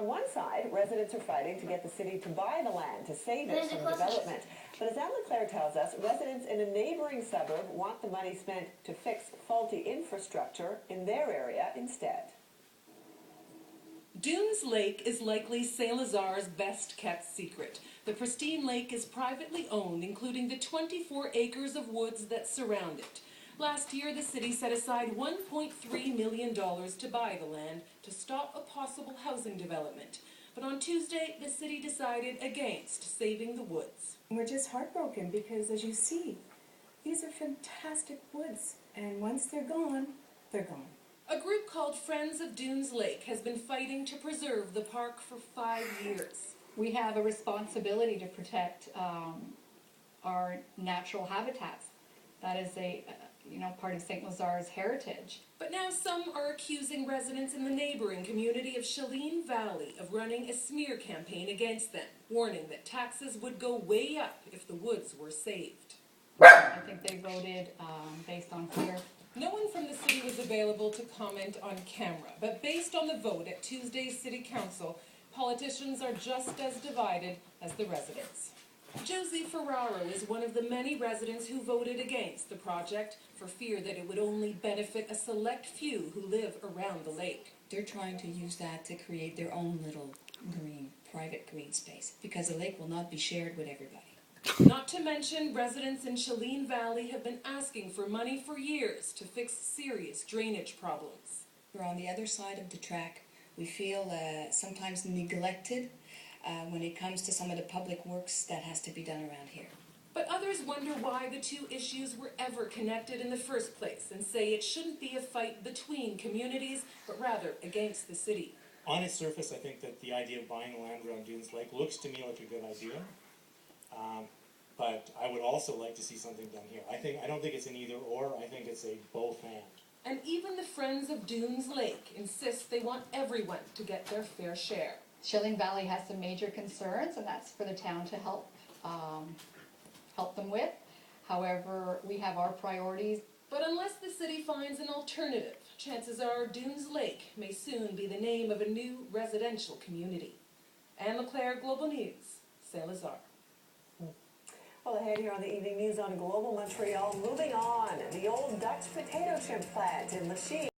on one side, residents are fighting to get the city to buy the land to save it from development. But as St Lazare tells us, residents in a neighboring suburb want the money spent to fix faulty infrastructure in their area instead. Dunes Lake is likely St Lazare's best-kept secret. The pristine lake is privately owned, including the 24 acres of woods that surround it. Last year, the city set aside $1.3 million to buy the land to stop a possible housing development. But on Tuesday, the city decided against saving the woods. We're just heartbroken because, as you see, these are fantastic woods, and once they're gone, they're gone. A group called Friends of Dunes Lake has been fighting to preserve the park for 5 years. We have a responsibility to protect our natural habitats. That is part of St. Lazare's heritage. But now some are accusing residents in the neighboring community of St Valley of running a smear campaign against them, warning that taxes would go way up if the woods were saved. I think they voted based on fear. No one from the city was available to comment on camera, but based on the vote at Tuesday's City Council, politicians are just as divided as the residents. Josie Ferraro is one of the many residents who voted against the project for fear that it would only benefit a select few who live around the lake. They're trying to use that to create their own little private green space, because the lake will not be shared with everybody. Not to mention, residents in St Valley have been asking for money for years to fix serious drainage problems. We're on the other side of the track. We feel sometimes neglected when it comes to some of the public works that has to be done around here. But others wonder why the two issues were ever connected in the first place and say it shouldn't be a fight between communities, but rather against the city. On its surface, I think that the idea of buying land around Dunes Lake looks to me like a good idea. But I would also like to see something done here. I don't think it's an either or, I think it's a both and. And even the Friends of Dunes Lake insist they want everyone to get their fair share. St Valley has some major concerns, and that's for the town to help them with. However, we have our priorities. But unless the city finds an alternative, chances are Dunes Lake may soon be the name of a new residential community. Anne LeClaire, Global News, St Lazare. Well, ahead here on the evening news on Global Montreal, moving on, the old Dutch potato chip plant in Lachine.